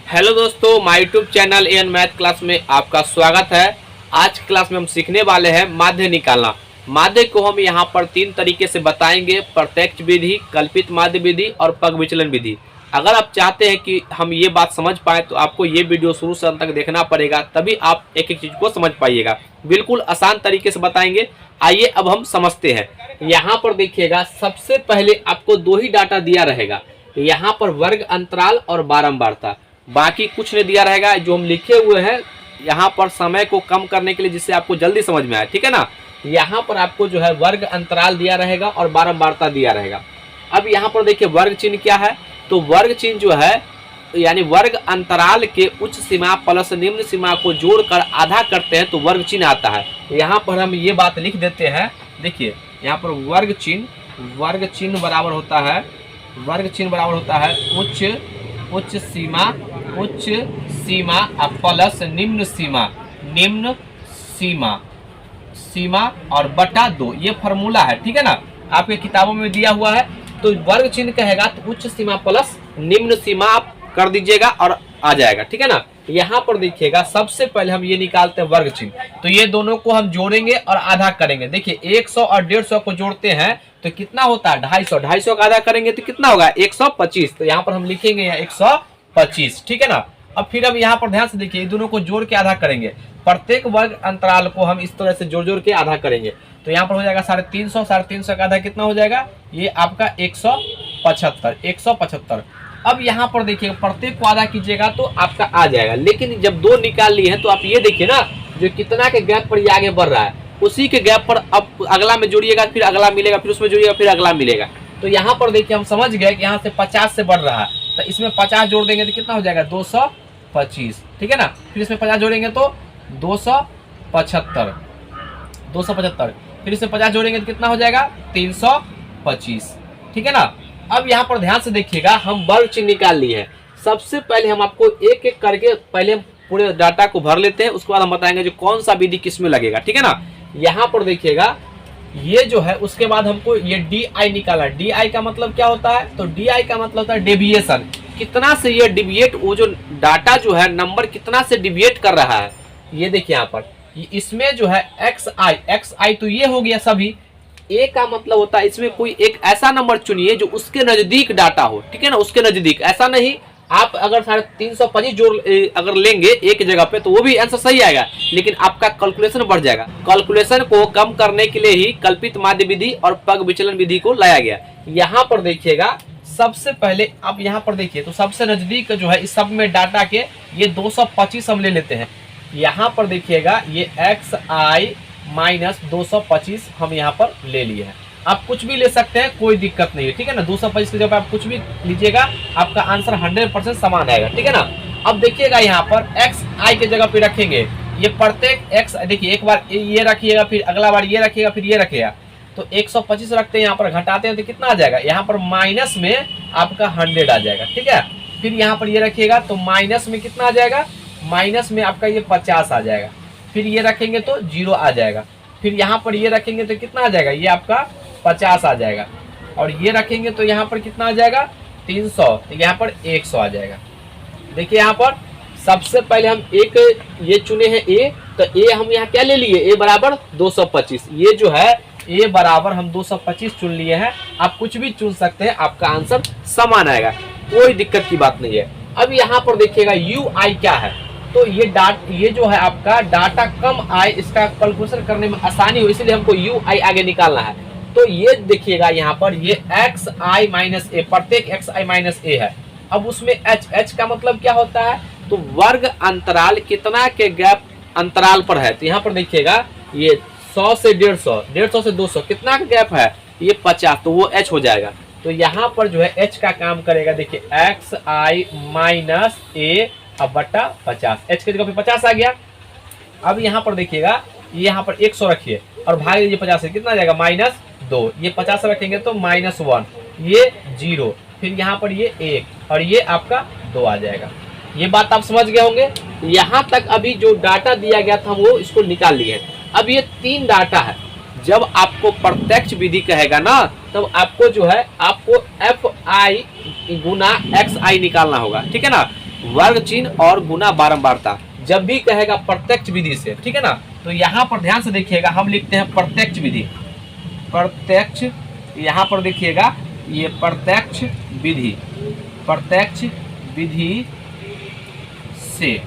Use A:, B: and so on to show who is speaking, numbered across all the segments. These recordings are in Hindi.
A: हेलो दोस्तों, my YouTube channel N math class में आपका स्वागत है। आज की क्लास में हम सीखने वाले हैं माध्य निकालना। माध्य को हम यहाँ पर तीन तरीके से बताएंगे: प्रत्यक्ष विधि, कल्पित माध्य विधि और पग विचलन विधि। अगर आप चाहते हैं कि हम ये बात समझ पाए तो आपको ये वीडियो शुरू से अंत तक देखना पड़ेगा, तभी आप एक एक चीज को समझ पाइएगा। बिल्कुल आसान तरीके से बताएंगे। आइए अब हम समझते हैं। यहाँ पर देखिएगा, सबसे पहले आपको दो ही डाटा दिया रहेगा। यहाँ पर वर्ग अंतराल और बारंबारता, बाकी कुछ नहीं दिया रहेगा। जो हम लिखे हुए हैं यहाँ पर समय को कम करने के लिए, जिससे आपको जल्दी समझ में आए, ठीक है ना। यहाँ पर आपको जो है वर्ग अंतराल दिया रहेगा और बारंबारता दिया रहेगा। अब यहाँ पर देखिए वर्ग चिन्ह क्या है, तो वर्ग चिन्ह जो है यानी वर्ग अंतराल के उच्च सीमा प्लस निम्न सीमा को जोड़कर आधा करते हैं तो वर्ग चिन्ह आता है। यहाँ पर हम ये बात लिख देते हैं। देखिए यहाँ पर वर्ग चिन्ह बराबर होता है, वर्ग चिन्ह बराबर होता है उच्च सीमा प्लस निम्न सीमा और बटा 2। ये फॉर्मूला है, ठीक है ना, आपके किताबों में दिया हुआ है। तो वर्ग चिन्ह कहेगा तो उच्च सीमा प्लस निम्न सीमा आप कर दीजिएगा और आ जाएगा, ठीक है ना। यहाँ पर देखिएगा, सबसे पहले हम ये निकालते हैं वर्ग चिन्ह। तो ये दोनों को हम जोड़ेंगे और आधा करेंगे। देखिए 100 और 150 को जोड़ते हैं तो कितना होता है 250। 250 का आधा करेंगे तो कितना होगा 125। तो यहाँ पर हम लिखेंगे 125, ठीक है ना। अब फिर हम यहाँ पर ध्यान से देखिए, दोनों को जोड़ के आधा करेंगे। प्रत्येक वर्ग अंतराल को हम इस तरह से जोड़ के आधा करेंगे। तो यहाँ पर हो जाएगा 350। 350 का आधा कितना हो जाएगा, ये आपका 175। अब यहाँ पर देखिए, प्रत्येक को आधा कीजिएगा तो आपका आ जाएगा। लेकिन जब दो निकाल लिए हैं तो आप ये देखिए ना, जो कितना के गैप पर ये आगे बढ़ रहा है, उसी के गैप पर अब अगला में जोड़िएगा, फिर अगला मिलेगा, फिर उसमें जोड़िएगा, फिर अगला मिलेगा। तो यहाँ पर देखिए हम समझ गए कि यहाँ से 50 से बढ़ रहा है, तो इसमें 50 जोड़ देंगे तो कितना हो जाएगा 225, ठीक है ना। फिर इसमें 50 जोड़ेंगे तो 275। फिर इसमें 50 जोड़ेंगे तो कितना हो जाएगा 325, ठीक है ना। अब यहाँ पर ध्यान से देखिएगा, हम वर्ग चिन्ह निकाल लिए हैं। सबसे पहले हम आपको एक एक करके पहले पूरे डाटा को भर लेते हैं, उसके बाद हम बताएंगे जो कौन सा विधि किस में लगेगा, ठीक है ना। यहाँ पर देखिएगा, ये जो है उसके बाद हमको ये DI निकाला। DI का मतलब क्या होता है, तो DI का मतलब होता है डेविएशन। कितना से ये डिविएट, वो जो डाटा जो है नंबर कितना से डिविएट कर रहा है। ये देखिए यहाँ पर इसमें जो है XI तो ये हो गया सभी। A का मतलब होता है इसमें कोई एक ऐसा नंबर चुनिए जो उसके नजदीक डाटा हो, ठीक है ना, उसके नजदीक। ऐसा नहीं आप अगर 325 जोड़ अगर लेंगे एक जगह पे तो वो भी आंसर सही आएगा, लेकिन आपका कैलकुलेशन बढ़ जाएगा। कैलकुलेशन को कम करने के लिए ही कल्पित माध्य विधि और पग विचलन विधि को लाया गया। यहाँ पर देखिएगा, सबसे पहले आप यहाँ पर देखिए, तो सबसे नजदीक जो है इस सब में डाटा के ये 225 हम ले लेते हैं। यहाँ पर देखिएगा ये XI माइनस 225 हम यहाँ पर ले लिए हैं। आप कुछ भी ले सकते हैं, कोई दिक्कत नहीं है, ठीक है ना। 225 की जगह आप कुछ भी लीजिएगा, आपका आंसर 100% समान आएगा, ठीक है ना। अब देखिएगा यहाँ पर XI के जगह पे रखेंगे, ये प्रत्येक X देखिए, एक बार ये रखिएगा, फिर अगला बार ये रखिएगा, फिर ये रखिएगा। तो 125 रखते हैं, यहाँ पर घटाते हैं तो कितना आ जाएगा, यहाँ पर माइनस में आपका 100 आ जाएगा, ठीक है। फिर यहाँ पर ये रखिएगा तो माइनस में कितना आ जाएगा, माइनस में आपका ये 50 आ जाएगा। फिर ये रखेंगे तो 0 आ जाएगा। फिर यहाँ पर ये रखेंगे तो कितना आ जाएगा, ये आपका 50 आ जाएगा। और ये रखेंगे तो यहाँ पर कितना आ जाएगा 300, तो यहाँ पर 100 आ जाएगा। देखिए यहाँ पर सबसे पहले हम एक ये चुने हैं A, तो A हम यहाँ क्या ले लिए, A बराबर 225। ये जो है A बराबर हम 225 चुन लिए हैं। आप कुछ भी चुन सकते हैं, आपका आंसर समान आएगा, कोई दिक्कत की बात नहीं है। अब यहाँ पर देखिएगा UI क्या है, तो ये जो है आपका डाटा कम आए, इसका कैलकुलेशन करने में आसानी हो, इसलिए हमको UI आगे निकालना है। तो ये देखिएगा यहाँ पर ये XI माइनस A, प्रत्येक XI माइनस A है। अब उसमें H का मतलब क्या होता है, तो वर्ग अंतराल कितना के गैप अंतराल पर है। तो यहाँ पर देखिएगा ये 100 से 150, 150 से 200 कितना का गैप है, ये 50, तो वो H हो जाएगा। तो यहाँ पर जो है H का काम करेगा, देखिए XI माइनस A अब बटा 50। H के जगह पे 50 आ गया। अब यहाँ पर देखिएगा, यहाँ पर 100 रखिए और भाग दीजिए 50 से, कितना आ जाएगा -2। ये 50 रखेंगे तो -1, ये 0, फिर यहाँ पर ये 1 और ये आपका 2 आ जाएगा। ये बात आप समझ गए होंगे। यहाँ तक अभी जो डाटा दिया गया था वो इसको निकाल लिए। अब ये 3 डाटा है, जब आपको प्रत्यक्ष विधि कहेगा ना, तब आपको जो है आपको FI गुना XI निकालना होगा, ठीक है ना। वर्ग चिन्ह और गुना बारंबारता जब भी कहेगा प्रत्यक्ष विधि से, ठीक है ना। तो यहाँ पर ध्यान से देखिएगा, हम लिखते हैं प्रत्यक्ष विधि, प्रत्यक्ष, यहाँ पर देखिएगा ये प्रत्यक्ष विधि, प्रत्यक्ष विधि से।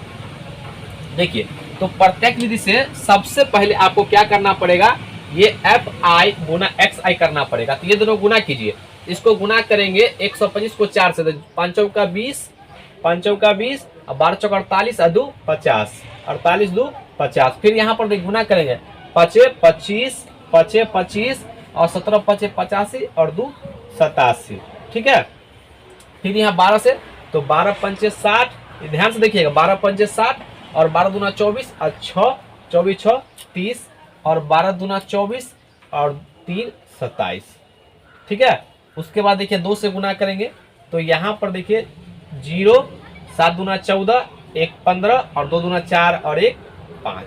A: देखिए तो प्रत्यक्ष विधि से सबसे पहले आपको क्या करना पड़ेगा, ये एफ आई गुना एक्स आई करना पड़ेगा। तो ये दोनों गुना कीजिए, इसको गुना करेंगे 125 को 4 से, तो 5 चौका 20, 5 चौका 20 और 12 चौका 48 और 2 50, 48 2 50। फिर यहाँ पर गुना करेंगे 5 25, 5 25 और 17 5 85 और 2 87, ठीक है। फिर यहाँ 12 से, तो 12 पंचे 60, ध्यान से देखिएगा 12 पंचे 60 और 12 दूना 24 और 6 24 6 30 और 12 दूना 24 और 3 27, ठीक है। उसके बाद देखिए 2 से गुना करेंगे, तो यहाँ पर देखिए 0, 7 दूना 14, 1 15 और 2 दूना 4 और 1 5।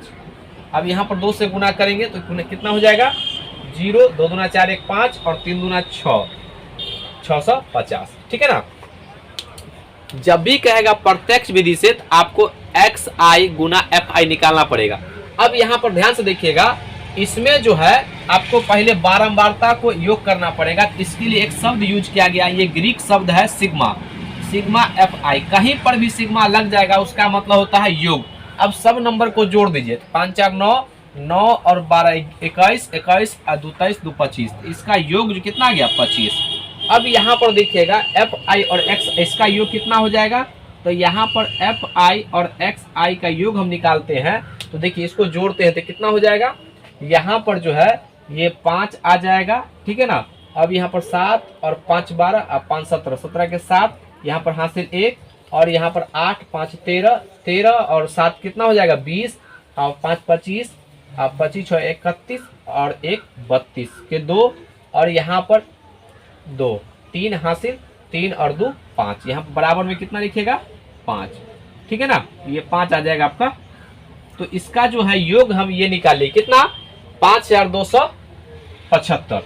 A: अब यहाँ पर 2 से गुना करेंगे तो कितना हो जाएगा, 0, 2 दूना 4 1 5 और 3 दूना 6, 650, ठीक है ना। जब भी कहेगा प्रत्यक्ष विधि से तो आपको x I Guna F I निकालना पड़ेगा। अब यहाँ पर ध्यान से देखिएगा, इसमें जो है आपको पहले बारंबारता को योग करना पड़ेगा। इसके लिए एक शब्द यूज किया गया, ये ग्रीक शब्द है सिग्मा, सिग्मा एफ आई। कहीं पर भी सिग्मा लग जाएगा उसका मतलब होता है योग। अब सब नंबर को जोड़ दीजिए, 5 4 9, 9 और 12 21, 21 और 2 23 2 25, इसका योग जो कितना आ गया 25। अब यहाँ पर देखिएगा एफ आई और एक्स, इसका योग कितना हो जाएगा, तो यहाँ पर एफ आई और एक्स आई का योग हम निकालते हैं। तो देखिए इसको जोड़ते हैं तो कितना हो जाएगा, यहाँ पर जो है ये 5 आ जाएगा, ठीक है ना। अब यहाँ पर 7 और 5 12 और 5 17, 17 के 7, यहाँ पर हासिल 1 और यहाँ पर 8 5 13, 13 और 7 कितना हो जाएगा 20 और 5 25 और 25 6 31 और 1 32 के 2 और यहाँ पर 2 3 हासिल 3 और 2 5, यहाँ बराबर में कितना लिखिएगा 5, ठीक है ना। ये 5 आ जाएगा आपका। तो इसका जो है योग हम ये निकाले कितना 5275।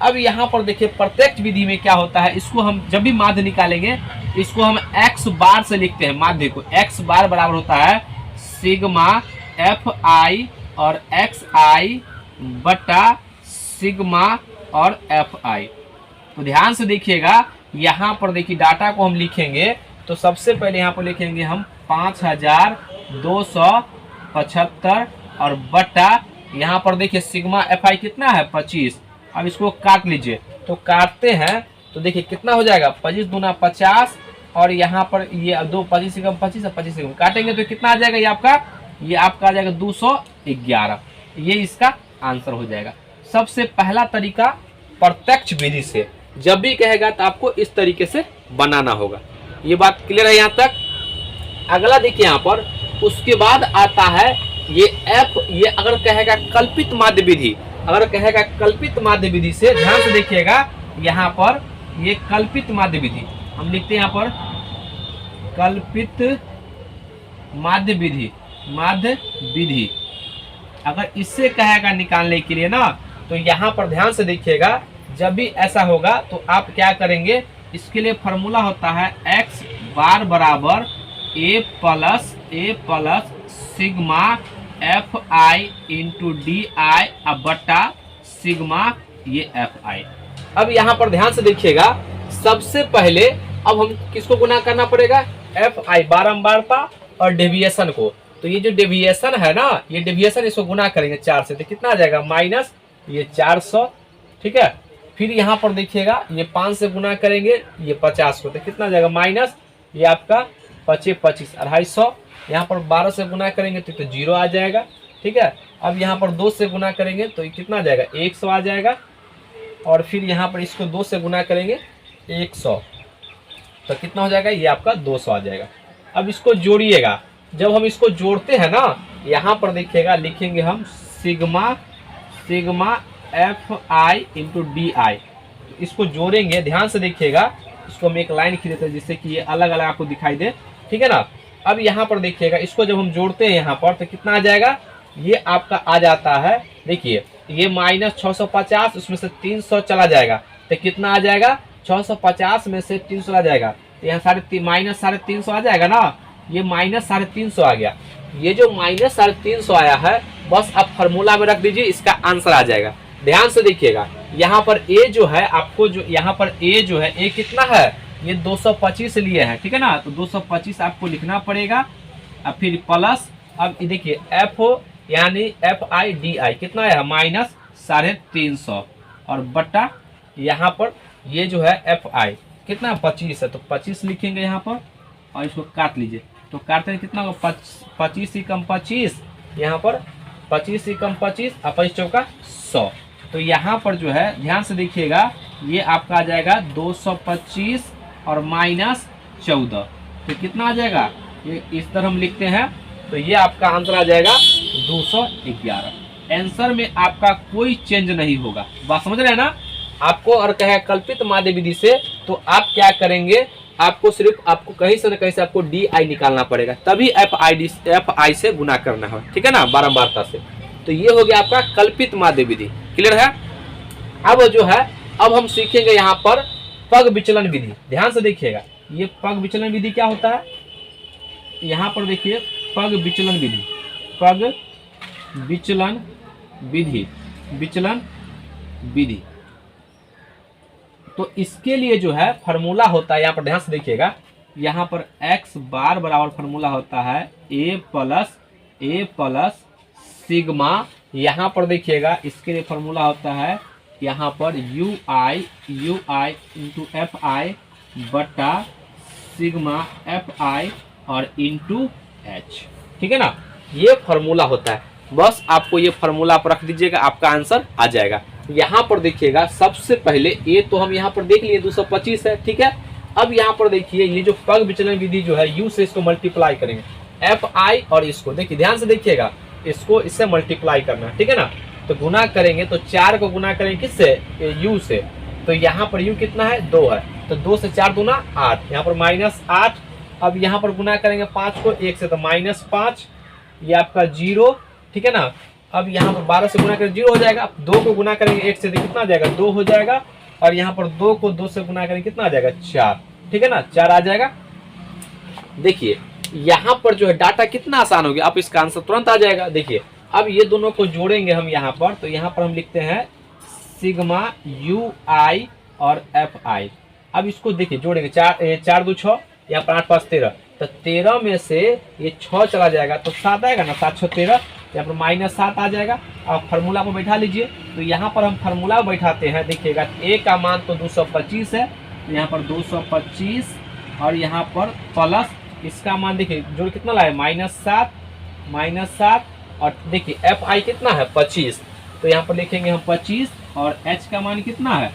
A: अब यहाँ पर देखिए प्रत्यक्ष विधि में क्या होता है, इसको हम जब भी माध्य निकालेंगे इसको हम x बार से लिखते हैं। माध्य को x बार बराबर होता है सिग्मा एफ आई और एक्स आई बटा सिग्मा और एफ आई। तो ध्यान से देखिएगा, यहाँ पर देखिए डाटा को हम लिखेंगे तो सबसे पहले यहाँ पर लिखेंगे हम 5275 और बटा यहाँ पर देखिए सिग्मा एफ आई कितना है 25। अब इसको काट लीजिए, तो काटते हैं तो देखिए कितना हो जाएगा 25 दूना 50 और यहाँ पर ये 2 25 से कम 25 और 25 से कम काटेंगे तो कितना आ जाएगा, ये आपका आ जाएगा 211। ये इसका आंसर हो जाएगा। सबसे पहला तरीका प्रत्यक्ष विधि से, जब भी कहेगा तो आपको इस तरीके से बनाना होगा। ये बात क्लियर है यहाँ तक। अगला देखिए यहाँ पर, उसके बाद आता है ये एफ, ये अगर कहेगा कल्पित माध्य विधि, अगर कहेगा कल्पित माध्य विधि से, ध्यान से देखिएगा यहाँ पर ये कल्पित माध्य विधि हम लिखते हैं यहाँ पर कल्पित माध्य विधि, माध्य विधि। अगर इससे कहेगा निकालने के लिए ना, तो यहाँ पर ध्यान से देखिएगा, जब भी ऐसा होगा तो आप क्या करेंगे, इसके लिए फॉर्मूला होता है x बार बराबर a plus sigma F I into D I बटा सिग्मा ये एफ आई। अब यहाँ पर ध्यान से देखिएगा, सबसे पहले अब हम किसको गुना करना पड़ेगा, एफ आई बारंबारता और डेविएशन को। तो ये जो डेविएशन है ना, ये डेविएशन इसको गुना करेंगे 4 से तो कितना आ जाएगा माइनस ये 400, ठीक है। फिर यहाँ पर देखिएगा ये 5 से गुना करेंगे ये 50 को तो कितना आ जाएगा माइनस ये आपका 25 250। यहाँ पर 12 से गुना करेंगे तो 0 आ जाएगा, ठीक है। अब यहाँ पर 2 से गुना करेंगे तो कितना आ जाएगा 100 आ जाएगा और फिर यहाँ पर इसको 2 से गुना करेंगे 100 तो कितना हो जाएगा ये आपका 200 आ जाएगा। अब इसको जोड़िएगा, जब हम इसको जोड़ते हैं ना, यहाँ पर देखिएगा लिखेंगे हम sigma F I into D I. इसको जोड़ेंगे, ध्यान से देखिएगा, इसको हम एक लाइन खींचते हैं जिससे कि ये अलग अलग आपको दिखाई दे, ठीक है ना। अब यहाँ पर देखिएगा, इसको जब हम जोड़ते हैं यहाँ पर तो कितना आ जाएगा, ये आपका आ जाता है, देखिए ये माइनस 650, उसमें से 300 चला जाएगा तो कितना आ जाएगा 650 में से 300 आ जाएगा तो यहाँ माइनस 350 आ जाएगा ना। ये -350 आ गया। ये जो -350 आया है बस आप फार्मूला में रख दीजिए, इसका आंसर आ जाएगा। ध्यान से देखिएगा, यहाँ पर ए जो है आपको जो यहाँ पर ए जो है ए कितना है, ये 225 लिए है, ठीक है ना। तो 225 आपको लिखना पड़ेगा, अब फिर प्लस, अब देखिए एफ यानी FIDI कितना है -350 और बट्टा यहाँ पर ये जो है FI कितना 25 है, तो 25 लिखेंगे यहाँ पर और इसको काट लीजिए। तो काटते हैं कितना होगा 25 ही कम 25, यहाँ पर 25 ही कम 25 और 25 चौका 100। तो यहाँ पर जो है ध्यान से देखिएगा, ये आपका आ जाएगा 225 और -14, तो कितना आ जाएगा, ये इस तरह हम लिखते हैं। तो ये आपका आंसर आ जाएगा 211। आंसर में आपका कोई चेंज नहीं होगा, बात समझ रहे हैं ना। आपको और कहे कल्पित माध्य विधि से, तो आप क्या करेंगे, आपको सिर्फ आपको कहीं से न कहीं से आपको DI निकालना पड़ेगा, तभी FI से गुना करना है, ठीक है ना, बारंबारता से। तो ये हो गया आपका कल्पित माध्य विधि, क्लियर है। अब जो है अब हम सीखेंगे यहाँ पर पग विचलन विधि। ध्यान से देखिएगा, ये पग विचलन विधि क्या होता है, यहाँ पर देखिए पग विचलन विधि, पग विचलन विधि, विचलन विधि। तो इसके लिए जो है फार्मूला होता है, यहाँ पर ध्यान से देखिएगा, यहाँ पर x बार बराबर फार्मूला होता है a प्लस सिग्मा। यहाँ पर देखिएगा इसके लिए फार्मूला होता है यहाँ पर UI इंटू FI बटा सिग्मा FI और इंटू H, ठीक है ना। ये फार्मूला होता है, बस आपको ये फार्मूला पर रख दीजिएगा, आपका आंसर आ जाएगा। यहाँ पर देखिएगा सबसे पहले ये तो हम यहाँ पर देख लिए 225 है, ठीक है। अब यहाँ पर देखिए ये जो पग विचलन विधि जो है U से इसको मल्टीप्लाई करेंगे, FI और इसको देखिए ध्यान से देखिएगा, इसको इससे मल्टीप्लाई करना है, ठीक है ना। तो गुना करेंगे तो 4 को गुना करेंगे किससे, U से। तो यहाँ पर U कितना है 2 है, तो 2 से 4 दूना 8, यहाँ पर -8। अब यहाँ पर गुना करेंगे 5 को 1 से, तो -5, ये आपका 0, ठीक है ना। अब यहाँ पर 12 से गुना करेंगे 0 हो जाएगा, 2 को गुना करेंगे 1 से तो कितना आ जाएगा 2 हो जाएगा, और यहाँ पर 2 को 2 से गुना करेंगे कितना आ जाएगा 4, ठीक है ना, 4 आ जाएगा। देखिए यहाँ पर जो है डाटा कितना आसान हो गया, आप इसका आंसर तुरंत आ जाएगा। देखिए अब ये दोनों को जोड़ेंगे हम यहाँ पर, तो यहाँ पर हम लिखते हैं सिग्मा UI और FI। अब इसको देखिए जोड़ेंगे, 4 2 6, यहाँ पर 8 5 13, तो 13 में से ये 6 चला जाएगा तो 7 आएगा ना, 7 6 13, यहाँ पर -7 आ जाएगा। अब फार्मूला को बैठा लीजिए, तो यहाँ पर हम फार्मूला बैठाते हैं, देखिएगा A का मान तो 225 है, तो यहाँ पर 225 और यहाँ पर प्लस इसका मान देखिए जोड़ कितना लाए -7 और देखिए FI कितना है 25, तो यहाँ पर लिखेंगे हम 25 और H का मान कितना है,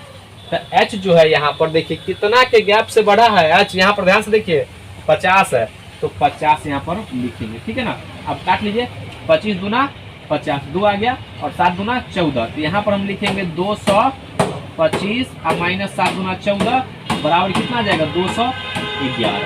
A: तो H जो है यहाँ पर देखिए कितना के गैप से बढ़ा है H, यहाँ पर ध्यान से देखिए 50 है, तो 50 यहाँ पर लिखेंगे, ठीक है ना। अब काट लीजिए, 25 दूना 50, 2 आ गया और 7 दूना 14, तो यहाँ पर हम लिखेंगे 225 और -7 दूना 14 बराबर कितना आ जाएगा 211।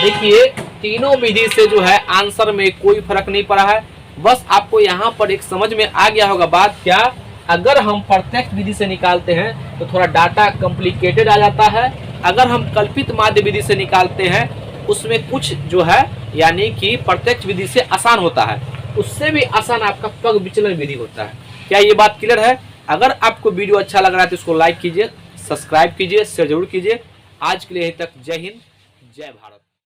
A: देखिए तीनों विधि से जो है आंसर में कोई फर्क नहीं पड़ा है, बस आपको यहाँ पर एक समझ में आ गया होगा बात क्या, अगर हम प्रत्यक्ष विधि से निकालते हैं तो थोड़ा डाटा कॉम्प्लिकेटेड आ जाता है, अगर हम कल्पित माध्य विधि से निकालते हैं उसमें कुछ जो है यानी कि प्रत्यक्ष विधि से आसान होता है, उससे भी आसान आपका पग विचलन विधि होता है। क्या ये बात क्लियर है। अगर आपको वीडियो अच्छा लग रहा है तो इसको लाइक कीजिए, सब्सक्राइब कीजिए, शेयर जरूर कीजिए। आज के लिए यहीं तक, जय हिंद जय भारत।